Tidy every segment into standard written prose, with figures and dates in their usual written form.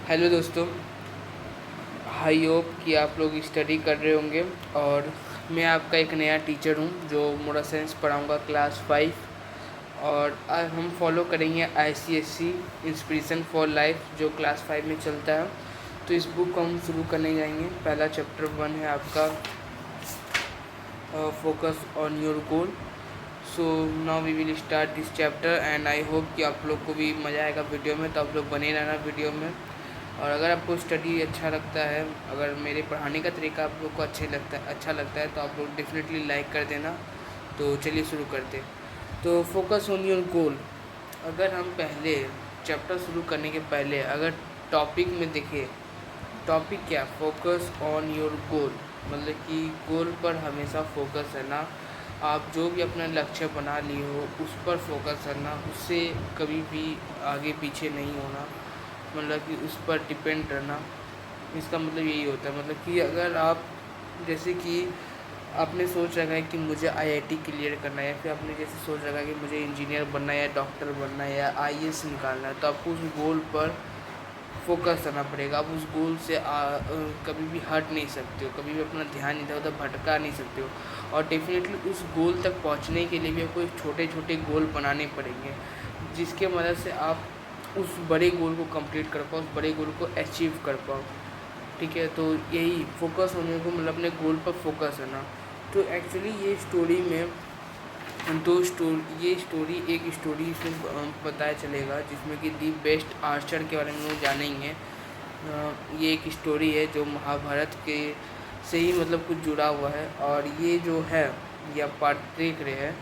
Hello दोस्तों, आई hope कि आप लोग स्टडी कर रहे होंगे। और मैं आपका एक नया टीचर हूँ जो मोरल साइंस पढ़ाऊँगा क्लास 5। और आज हम फॉलो करेंगे आईसीएससी इंस्पिरेशन फॉर लाइफ जो क्लास 5 में चलता है। तो इस बुक को हम शुरू करने जाएंगे। पहला चैप्टर 1 है आपका focus on your goal. So now we will start this chapter and I hope कि आप लोग को भी मज़ा आएगा वीडियो में, तो आप लोग बने रहना वीडियो में। और अगर आपको स्टडी अच्छा लगता है, अगर मेरे पढ़ाने का तरीका आप लोग को अच्छा लगता है तो आप लोग डेफिनेटली लाइक कर देना। तो चलिए शुरू करते हैं। तो फोकस ऑन योर गोल, अगर हम पहले चैप्टर शुरू करने के पहले अगर टॉपिक में देखें, टॉपिक क्या, फोकस ऑन योर गोल, मतलब कि गोल पर हमेशा फोकस रहना। आप जो भी अपना लक्ष्य बना लिए हो उस पर फोकस करना, उससे कभी भी आगे पीछे नहीं होना, मतलब कि उस पर डिपेंड रहना। इसका मतलब यही होता है, मतलब कि अगर आप जैसे कि आपने सोच रखा है कि मुझे आईआईटी क्लियर करना है, या फिर आपने जैसे सोच रखा है कि मुझे इंजीनियर बनना है या डॉक्टर बनना है या आईएएस निकालना है, तो आपको उस गोल पर फोकस करना पड़ेगा। आप उस गोल से कभी भी हट नहीं सकते हो, कभी भी अपना ध्यान इधर उधर भटका नहीं सकते हो। और डेफिनेटली उस गोल तक पहुंचने के लिए भी आपको छोटे छोटे गोल बनाने पड़ेंगे, जिसके मदद से आप उस बड़े गोल को कंप्लीट कर पाओ, उस बड़े गोल को अचीव कर पाओ। ठीक है, तो यही फोकस होने को मतलब अपने गोल पर फोकस है ना। तो एक्चुअली ये स्टोरी में ये स्टोरी एक स्टोरी से पता चलेगा जिसमें कि दी बेस्ट आर्चर के बारे में लोग जानेंगे। ये एक स्टोरी है जो महाभारत के से ही मतलब कुछ जुड़ा हुआ है। और ये जो है, ये आप पार्ट देख रहे हैं,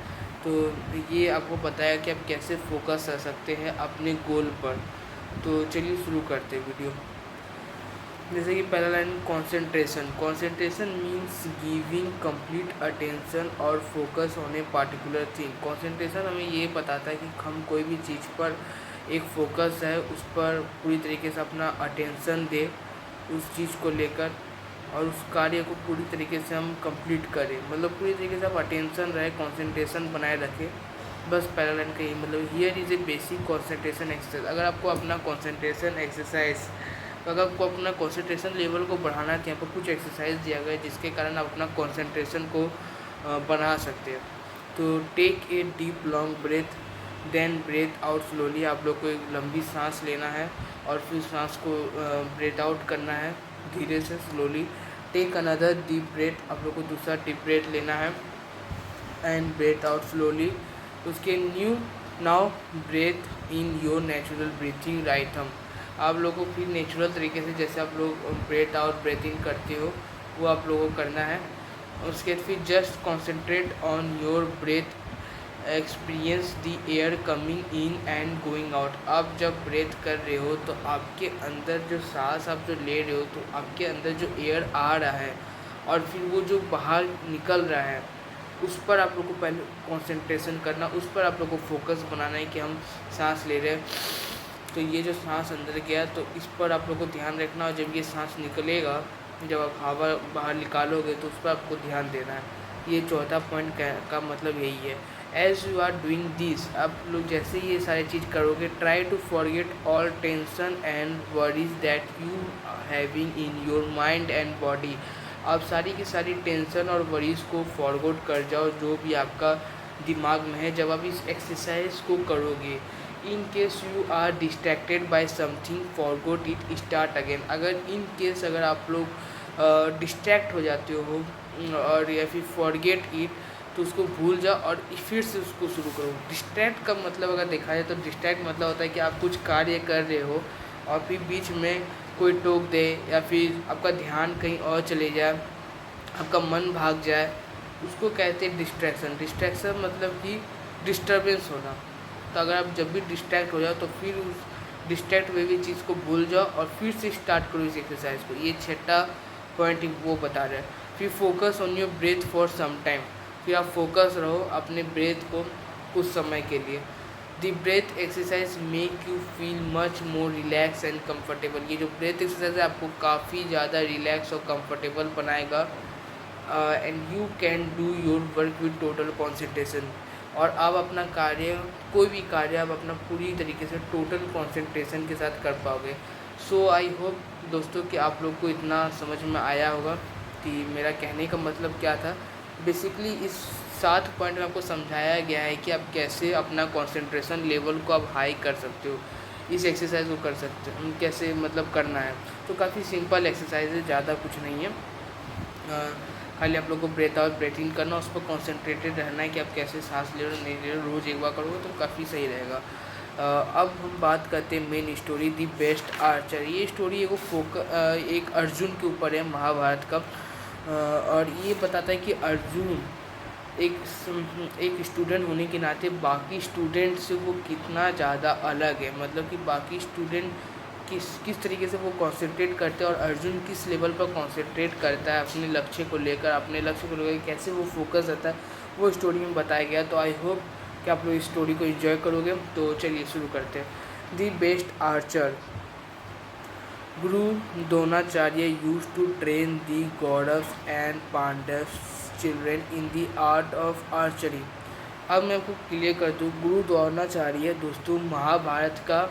तो ये आपको बताया कि आप कैसे फोकस कर सकते हैं अपने गोल पर। तो चलिए शुरू करते हैं वीडियो। जैसे कि पहला line, concentration. Concentration means giving complete attention और focus on a particular thing. Concentration हमें ये बताता है कि हम कोई भी चीज़ पर एक फोकस है, उस पर पूरी तरीके से अपना अटेंशन दे उस चीज़ को लेकर, और उस कार्य को पूरी तरीके से हम कंप्लीट करें, मतलब पूरी तरीके से आप अटेंशन रहे, कंसंट्रेशन बनाए रखें। बस पहला लाइन का ही मतलब, here is a basic concentration exercise. अगर आपको अपना कंसंट्रेशन एक्सरसाइज, अगर आपको अपना कंसंट्रेशन लेवल को बढ़ाना है तो यहाँ पर कुछ एक्सरसाइज दिया गया है जिसके कारण आप अपना कंसंट्रेशन को बढ़ा सकते हैं। तो take a deep long breath, then breath out slowly. आप लोग को एक लंबी सांस लेना है और फिर सांस को ब्रेथ आउट करना है धीरे से, slowly. Take another deep breath, आप लोग को दूसरा डीप ब्रेथ लेना है एंड ब्रेथ आउट स्लोली। उसके now breathe in your natural breathing rhythm. आप लोगों को फिर नेचुरल तरीके से जैसे आप लोग ब्रेथ आउट ब्रेथ इन करते हो वो आप लोगों को करना है। उसके बाद फिर just concentrate on your breath, experience the air coming in and going out. आप जब ब्रेथ कर रहे हो तो आपके अंदर जो सांस आप जो ले रहे हो तो आपके अंदर जो एयर आ रहा है और फिर वो जो बाहर निकल रहा है उस पर आप लोग को पहले कंसंट्रेशन करना, उस पर आप लोग को फोकस बनाना है कि हम सांस ले रहे हैं तो ये जो सांस अंदर गया तो इस पर आप लोग को ध्यान रखना। और जब ये सांस निकलेगा, जब आप हवा बाहर निकालोगे तो उस पर आपको ध्यान देना है। ये चौथा पॉइंट का मतलब यही है। As you are doing this, आप लोग जैसे ये सारी चीज़ करोगे, try to forget all tension and worries that you having in your mind and body. आप सारी की सारी टेंशन और वरीज को फॉरगेट कर जाओ जो भी आपका दिमाग में है जब आप इस एक्सरसाइज को करोगे। In case you are distracted by something forgot it, start again. अगर इन केस अगर आप लोग डिस्ट्रैक्ट हो जाते हो और या फिर फॉरगेट इट, तो उसको भूल जाओ और फिर से उसको शुरू करो। डिस्ट्रैक्ट का मतलब अगर देखा जाए तो डिस्ट्रैक्ट मतलब होता है कि आप कुछ कार्य कर रहे हो और फिर बीच में कोई टोक दे या फिर आपका ध्यान कहीं और चले जाए, आपका मन भाग जाए, उसको कहते हैं डिस्ट्रैक्शन। डिस्ट्रैक्शन मतलब कि डिस्टर्बेंस होना। तो अगर आप जब भी डिस्ट्रैक्ट हो जाओ तो फिर उस डिस्ट्रैक्ट हुई हुई चीज़ को भूल जाओ और फिर से स्टार्ट करो इस एक्सरसाइज को। ये छठा पॉइंट वो बता रहे हैं। फिर focus on your breath for some time, फिर आप फोकस रहो अपने ब्रेथ को कुछ समय के लिए। The breath exercise make you feel much more relax and comfortable. ये जो ब्रेथ एक्सरसाइज है आपको काफ़ी ज़्यादा रिलैक्स और कम्फर्टेबल बनाएगा। And you can do your work with total concentration. और आप अपना कार्य, कोई भी कार्य आप अपना पूरी तरीके से टोटल कॉन्सेंट्रेशन के साथ कर पाओगे। सो आई होप दोस्तों कि आप लोग को इतना समझ में आया होगा कि मेरा कहने का मतलब क्या था। बेसिकली इस 7 पॉइंट में आपको समझाया गया है कि आप कैसे अपना कंसंट्रेशन लेवल को आप हाई कर सकते हो, इस एक्सरसाइज को कर सकते हो, कैसे मतलब करना है। तो काफ़ी सिंपल एक्सरसाइज है, ज़्यादा कुछ नहीं है। खाली आप लोग को ब्रेथ आउट ब्रेथ इन करना, उस पर कॉन्सेंट्रेटेड रहना है कि आप कैसे सांस ले रहे हो नहीं ले रहे हो। रोज़ एक बार करोगे तो काफ़ी सही रहेगा। अब हम बात करते हैं मेन स्टोरी, दी बेस्ट आर्चर। ये स्टोरी एक अर्जुन के ऊपर है, महाभारत का। और ये बताता है कि अर्जुन एक स्टूडेंट होने के नाते बाकी स्टूडेंट से वो कितना ज़्यादा अलग है। मतलब कि बाकी स्टूडेंट किस तरीके से वो कंसंट्रेट करते हैं और अर्जुन किस लेवल पर कंसंट्रेट करता है अपने लक्ष्य को लेकर कैसे वो फोकस रहता है, वो स्टोरी में बताया गया। तो आई होप कि आप लोग इस स्टोरी को एंजॉय करोगे। तो चलिए शुरू करते हैं। The best archer. Guru Dronacharya used to train the Kauravs and Pandavs children in the art of archery. अब मैं आपको क्लियर कर दूँ, गुरु द्रोणाचार्य दोस्तों महाभारत का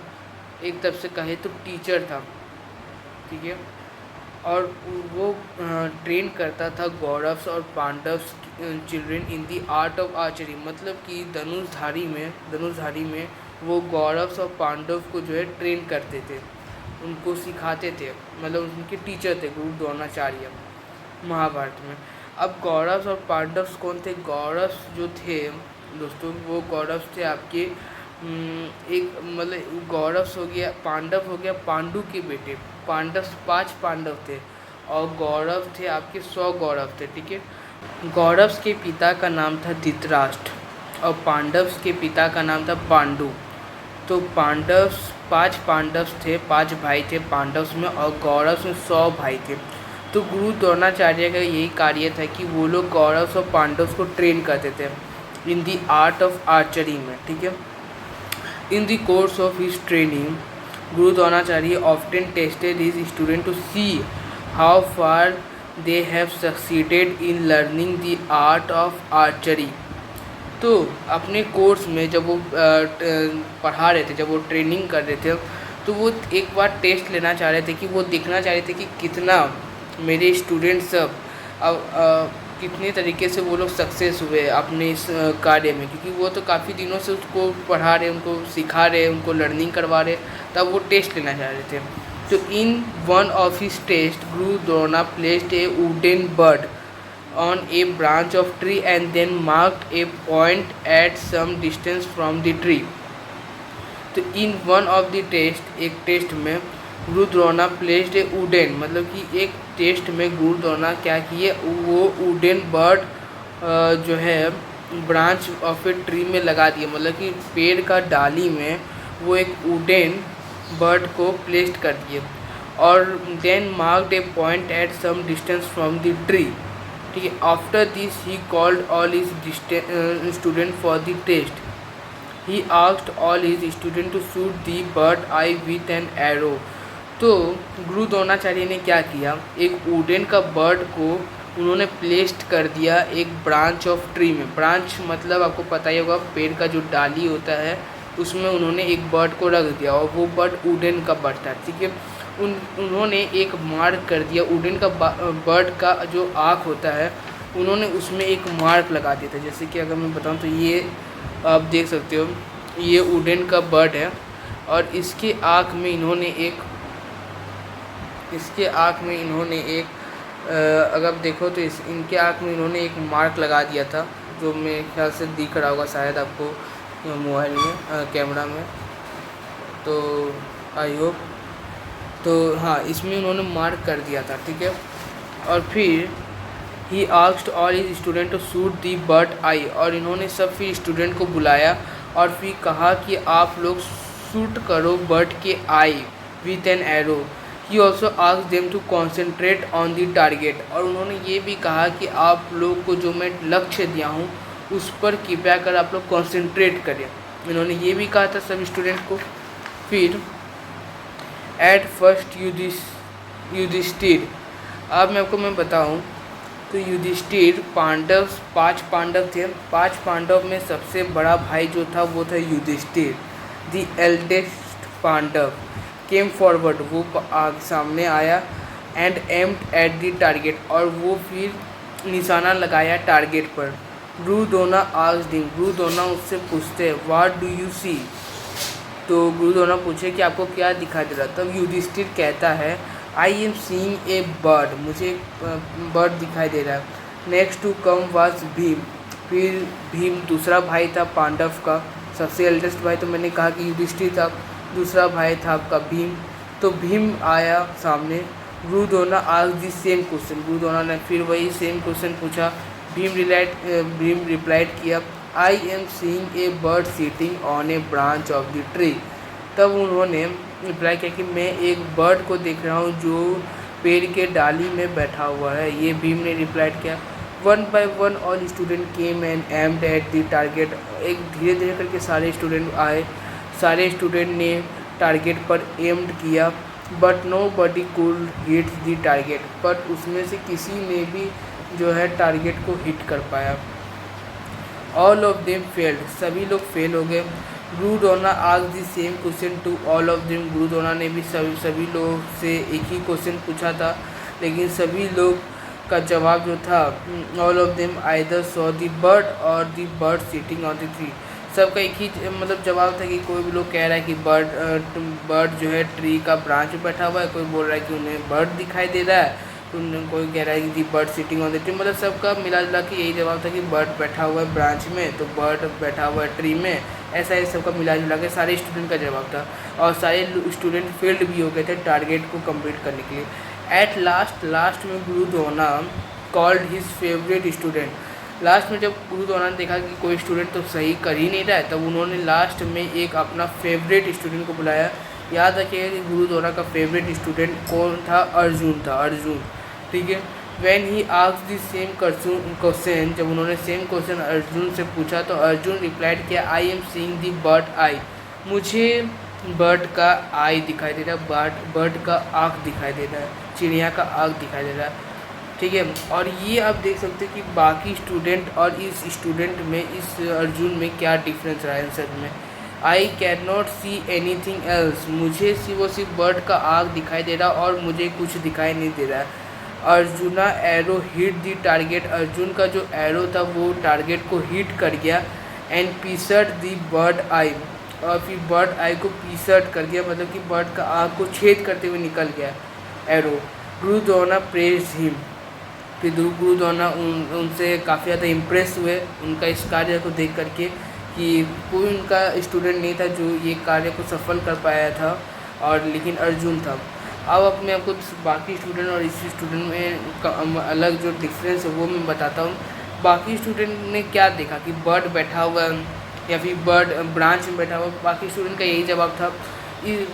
एक तरफ से कहे तो टीचर था, ठीक है। और वो ट्रेन करता था कौरव्स और Pandavas children in the art of archery. मतलब कि धनुषधारी में वो कौरव्स और पांडव को जो है ट्रेन करते थे, उनको सिखाते थे। मतलब उनके टीचर थे गुरु द्रोणाचार्य महाभारत में। अब कौरव्स और पांडव्स कौन थे? कौरव्स जो थे दोस्तों, वो कौरव्स थे आपके एक मतलब कौरव्स हो गया, पांडव हो गया पांडु के बेटे। पांडव 5 पांडव थे और कौरव थे आपके 100 कौरव थे, ठीक है। कौरव्स के पिता का नाम था धृतराष्ट्र और पांडव्स के पिता का नाम था पांडु। तो 5 पांडव थे, 5 भाई थे पांडव्स में, और कौरव्स में 100 भाई थे। तो गुरु द्रोणाचार्य का यही कार्य था कि वो लोग कौरव्स और पांडव्स को ट्रेन करते थे in the art of archery में, ठीक है। In the course of his training Guru Dronacharya often tested his student to see how far they have succeeded in learning the art of archery. तो अपने कोर्स में जब वो पढ़ा रहे थे, जब वो ट्रेनिंग कर रहे थे, तो वो एक बार टेस्ट लेना चाह रहे थे कि वो देखना चाह रहे थे कि कितना मेरे स्टूडेंट सब अब कितने तरीके से वो लोग सक्सेस हुए अपने इस कार्य में, क्योंकि वो तो काफ़ी दिनों से उसको पढ़ा रहे, उनको सिखा रहे, उनको लर्निंग करवा रहे, तब वो टेस्ट लेना चाह रहे थे। तो in one of his test Guru Drona placed a wooden bird on a branch of tree and then marked a point at some distance from the tree. तो in one of the test, एक test में Guru Drona placed a wooden, मतलब कि एक test में गुरु द्रोणा क्या किए, वो वुडन बर्ड जो है ब्रांच ऑफ ए ट्री में लगा दिए। मतलब कि पेड़ का डाली में वो एक वुडन बर्ड को प्लेस्ड कर दिए और then marked a point at some distance from the tree, ठीक है। After this he called all his student for the test. He asked all his student to shoot the bird eye with an arrow. तो गुरु द्रोणाचार्य ने क्या किया, एक wooden का bird को उन्होंने प्लेस्ड कर दिया एक ब्रांच ऑफ ट्री में। ब्रांच मतलब आपको पता ही होगा, पेड़ का जो डाली होता है उसमें उन्होंने एक बर्ड को रख दिया और वो बर्ड वुडन का बर्ड था, ठीक है। उन्होंने एक मार्क कर दिया वुडन का बर्ड का जो आँख होता है, उन्होंने उसमें एक मार्क लगा दिया था। जैसे कि अगर मैं बताऊं तो ये आप देख सकते हो, ये वुडन का बर्ड है और इसके आँख में इन्होंने एक अगर आप देखो तो इनके आँख में इन्होंने एक मार्क लगा दिया था, जो मेरे ख्याल से दिख रहा होगा शायद आपको मोबाइल में, कैमरा में। तो आई होप, तो हाँ, इसमें उन्होंने मार्क कर दिया था, ठीक है। और फिर he asked all his student to shoot the bird eye, और इन्होंने सब फिर स्टूडेंट को बुलाया और फिर कहा कि आप लोग शूट करो बर्ड के eye with an arrow. He also asked them to concentrate on the target, और उन्होंने ये भी कहा कि आप लोग को जो मैं लक्ष्य दिया हूँ उस पर कृपया कर आप लोग कॉन्सेंट्रेट करें। इन्होंने ये भी कहा था सब स्टूडेंट को। फिर एट फर्स्ट युधिष्ठिर, अब मैं बताऊं तो युधिष्ठिर 5 पांडव थे। 5 पांडव में सबसे बड़ा भाई जो था वो था Yudhishthira, the eldest Pandava. Came forward, वो सामने आया, and aimed at the target, और वो फिर निशाना लगाया टारगेट पर। गुरुद्रोणा आस्क्ड हिम, गुरुद्रोणा उससे पूछते हैं व्हाट डू यू सी, तो गुरुद्रोणा पूछे कि आपको क्या दिखाई दे रहा। तब युधिष्ठिर कहता है I am seeing a bird, मुझे बर्ड दिखाई दे रहा है। Next to come was Bhima, फिर भीम दूसरा भाई था पांडव का, सबसे एल्डेस्ट भाई तो मैंने कहा कि युधिष्ठिर था, दूसरा भाई था आपका भीम, तो भीम आया सामने। गुरुद्रोणा आस्क्ड द सेम क्वेश्चन, गुरुद्रोणा ने फिर वही सेम क्वेश्चन पूछा। भीम रिप्लाइड किया I am seeing a bird sitting on A branch of the tree, तब उन्होंने रिप्लाई किया कि मैं एक बर्ड को देख रहा हूँ जो पेड़ के डाली में बैठा हुआ है, ये भीम ने रिप्लाइड किया। One by one all student came and aimed at the target, एक धीरे धीरे करके सारे स्टूडेंट आए, सारे स्टूडेंट ने टारगेट पर एम्ड किया, but nobody could hit the target, but उसमें से किसी ने भी जो है टारगेट को हिट कर पाया। ऑल ऑफ देम फेल्ड, सभी लोग फेल हो गए। Gurudrona asked the same question to all of them, Gurudrona ने भी सभी लोग से एक ही क्वेश्चन पूछा था, लेकिन सभी लोग का जवाब जो था all of them either saw the bird और the bird sitting on the tree, सबका एक ही मतलब जवाब था कि कोई भी लोग कह रहा है कि बर्ड जो है ट्री का ब्रांच में बैठा हुआ है, कोई बोल रहा है कि उन्हें बर्ड दिखाई दे रहा है, तो कोई कह रहा है कि the bird sitting on the tree, मतलब सबका मिला जुला के यही जवाब था कि बर्ड बैठा हुआ है ब्रांच में, तो बर्ड बैठा हुआ है ट्री में, ऐसा ही सबका मिला जुला के सारे स्टूडेंट का जवाब था, और सारे स्टूडेंट फेल्ड भी हो गए थे टारगेट को कंप्लीट करने के लिए। एट लास्ट में Gurudrona called his favourite student, last में जब गुरुद्रोणा ने देखा कि कोई स्टूडेंट तो सही कर ही नहीं रहा है, तब उन्होंने लास्ट में एक अपना फेवरेट स्टूडेंट को बुलाया। याद रखिएगा कि गुरुद्रोणा का फेवरेट स्टूडेंट कौन था, अर्जुन था, अर्जुन, ठीक है। When he asked the same question, जब उन्होंने सेम क्वेश्चन अर्जुन से पूछा तो अर्जुन रिप्लाइड किया I am seeing the bird eye, मुझे बर्ड का आई दिखाई दे रहा है, बर्ड का आँख दिखाई दे रहा है, चिड़िया का आँख दिखाई दे रहा है, ठीक है। और ये आप देख सकते हैं कि बाकी स्टूडेंट और इस स्टूडेंट में, इस अर्जुन में क्या डिफरेंस रहा है आंसर में। I can not see any thing else, मुझे सिर्फ बर्ड का आँख दिखाई दे रहा और मुझे कुछ दिखाई नहीं दे रहा है। अर्जुना एरो हिट दी टारगेट, अर्जुन का जो एरो था वो टारगेट को हिट कर गया, एंड पीसड दी बर्ड आई, और फिर बर्ड आई को पीसड कर गया, मतलब कि बर्ड का आँख को छेद करते हुए निकल गया एरो। गुरुद्रोणा प्रेज हिम, फिर गुरुद्रोणा उनसे काफ़ी ज़्यादा इम्प्रेस हुए उनका इस कार्य को देख करके, कि कोई उनका स्टूडेंट नहीं था जो ये कार्य को सफल कर पाया था, और लेकिन अर्जुन था। अब मैं आपको बाकी स्टूडेंट और इस स्टूडेंट में अलग जो डिफरेंस है वो मैं बताता हूँ। बाकी स्टूडेंट ने क्या देखा कि बर्ड बैठा हुआ है या फिर बर्ड ब्रांच में बैठा हुआ, बाकी स्टूडेंट का यही जवाब था।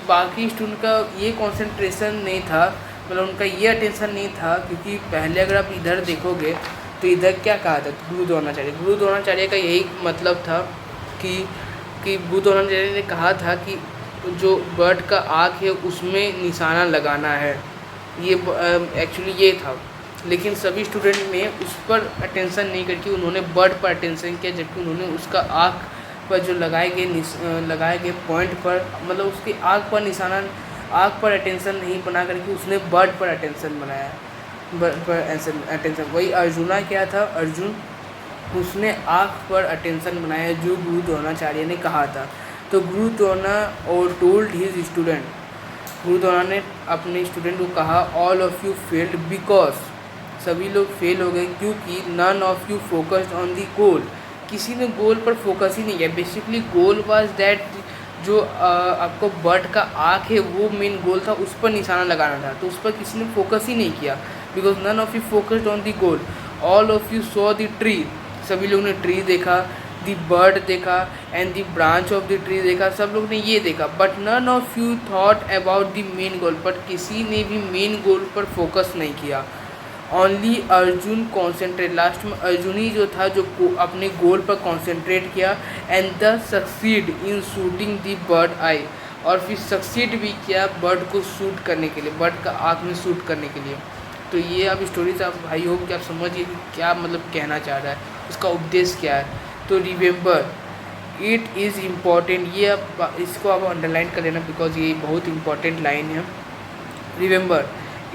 बाकी स्टूडेंट का ये कंसंट्रेशन नहीं था, मतलब उनका ये अटेंशन नहीं था, क्योंकि पहले अगर आप इधर देखोगे तो इधर क्या कहा था, गुरुद्रोणाचार्य, गुरुद्रोणाचार्य का यही मतलब था कि गुरुद्रोणाचार्य ने कहा था कि जो बर्ड का आँख है उसमें निशाना लगाना है, ये एक्चुअली ये था। लेकिन सभी स्टूडेंट ने उस पर अटेंशन नहीं करके उन्होंने बर्ड पर अटेंशन किया, जबकि उन्होंने उसका आँख पर जो लगाए गए पॉइंट पर, मतलब उसकी आँख पर निशाना, आँख पर अटेंशन नहीं बना करके उसने बर्ड पर अटेंशन बनाया, बर्ड पर अटेंशन। वही अर्जुना क्या था, अर्जुन उसने आँख पर अटेंशन बनाया जो गुरुद्रोणाचार्य ने कहा था। तो गुरुद्रोणा और टोल्ड हिज स्टूडेंट, गुरुद्रोणा ने अपने स्टूडेंट को कहा all of you failed because, सभी लोग फेल हो गए क्योंकि none of you focused on the goal, किसी ने गोल पर फोकस ही नहीं किया। बेसिकली गोल वाज दैट, जो आपको बर्ड का आँख है वो मेन गोल था, उस पर निशाना लगाना था, तो उस पर किसी ने फोकस ही नहीं किया। Because none of you focused on the goal, all of you saw the tree, सभी लोग ने ट्री देखा, दी बर्ड देखा and the branch of the tree देखा, सब लोग ने ये देखा। But none of you thought about the main goal, but किसी ने भी मेन गोल पर फोकस नहीं किया। ओनली अर्जुन कॉन्सेंट्रेट, लास्ट में अर्जुन ही जो था जो अपने गोल पर कॉन्सेंट्रेट किया, and the succeed in shooting the bird eye, और फिर सक्सीड भी किया बर्ड को शूट करने के लिए, बर्ड का आँख में शूट करने के लिए। तो ये अब स्टोरी से आप भाई हो कि आप समझिए कि क्या मतलब कहना चाह रहा है, उसका उद्देश्य क्या है। तो रिमेंबर इट इज़ इम्पॉर्टेंट, ये आप इसको आप अंडरलाइन कर लेना बिकॉज ये बहुत इंपॉर्टेंट लाइन है। Remember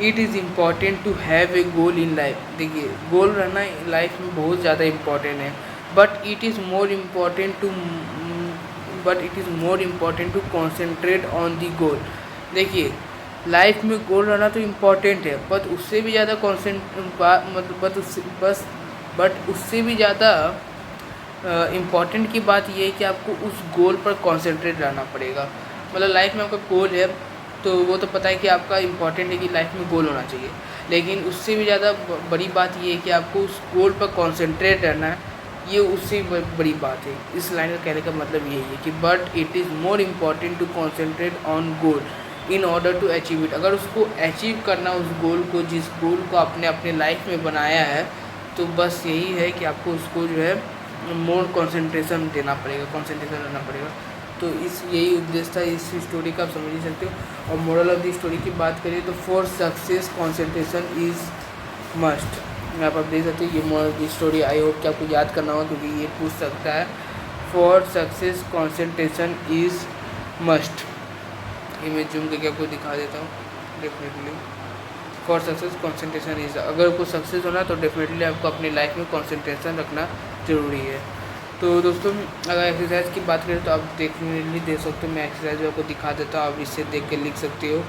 it is important to have a goal in life. देखिए गोल रहना लाइफ में बहुत ज़्यादा इम्पॉर्टेंट है, but it is more important to concentrate on the goal. देखिए लाइफ में गोल रहना तो इम्पॉर्टेंट है, बट उससे भी ज़्यादा बट उससे भी ज़्यादा इम्पॉर्टेंट की बात ये है कि आपको उस गोल पर कॉन्सेंट्रेट रहना पड़ेगा। मतलब लाइफ में आपका गोल है तो वो तो पता है कि आपका इम्पॉर्टेंट है कि लाइफ में गोल होना चाहिए, लेकिन उससे भी ज़्यादा बड़ी बात ये है कि आपको उस गोल पर कॉन्सेंट्रेट रहना है, ये उससे बड़ी बात है। इस लाइन का कहने का मतलब यही है कि but it is more important to concentrate on goal in order to achieve it. अगर उसको अचीव करना उस गोल को, जिस गोल को आपने अपने लाइफ में बनाया है, तो बस यही है कि आपको उसको जो है मोर कंसंट्रेशन देना पड़ेगा, कंसंट्रेशन रहना पड़ेगा। तो इस यही उद्देश्य था इस स्टोरी का, आप समझ ही सकते हो। और मोरल ऑफ द स्टोरी की बात करें तो for success concentration is must. आप देख सकते हो ये moral of the story, I hope कि आपको याद करना होगा क्योंकि ये पूछ सकता है। For success concentration is must. ये मैं जूम करके आपको दिखा देता हूँ। Definitely for success concentration is, अगर आपको सक्सेस होना तो डेफिनेटली आपको अपनी लाइफ में कंसंट्रेशन रखना ज़रूरी है। तो दोस्तों अगर एक्सरसाइज की बात करें तो आप डेफिनेटली देख सकते हो, मैं एक्सरसाइज आपको दिखा देता हूँ, आप इससे देख के लिख सकते हो।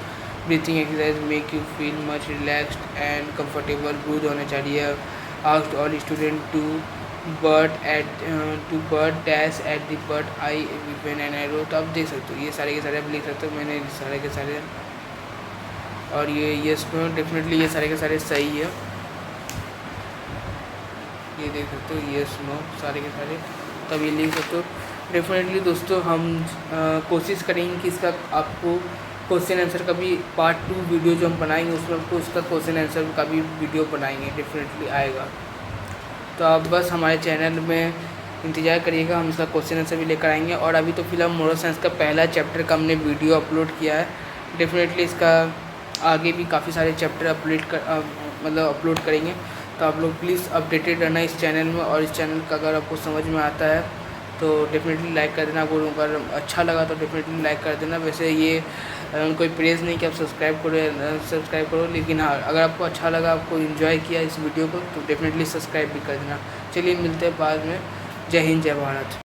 Breathing exercise make you feel much relaxed and comfortable, ब्रूद होना चाहिए। Asked all student to bird dash at the bird eye win an arrow. तो आप देख सकते हो ये सारे के सारे आप लिख सकते हो, मैंने सारे के सारे, और ये यस नो, डेफिनेटली ये सारे के सारे सही है। ये देख सकते हो यस नो सारे के सारे, तब ये लिख सकते हो। डेफिनेटली दोस्तों हम कोशिश करेंगे कि इसका आपको क्वेश्चन आंसर का भी पार्ट 2 वीडियो जो हम बनाएंगे उसमें आपको उसका क्वेश्चन आंसर का भी वीडियो बनाएंगे, डेफिनेटली आएगा। तो आप बस हमारे चैनल में इंतज़ार करिएगा, हम इसका क्वेश्चन आंसर भी लेकर आएंगे। और अभी तो फिलहाल मोरल साइंस का पहला चैप्टर का हमने वीडियो अपलोड किया है, डेफिनेटली इसका आगे भी काफ़ी सारे चैप्टर अपलोड करेंगे। तो आप लोग प्लीज़ अपडेटेड रहना इस चैनल में। और इस चैनल का अगर आपको समझ में आता है तो डेफिनेटली लाइक कर देना, आपको अगर अच्छा लगा तो डेफिनेटली लाइक कर देना। वैसे ये कोई प्रेज़ नहीं कि आप सब्सक्राइब करो, लेकिन हाँ अगर आपको अच्छा लगा, आपको इन्जॉय किया इस वीडियो को, तो डेफिनेटली सब्सक्राइब भी कर देना। चलिए मिलते हैं बाद में। जय हिंद, जय भारत।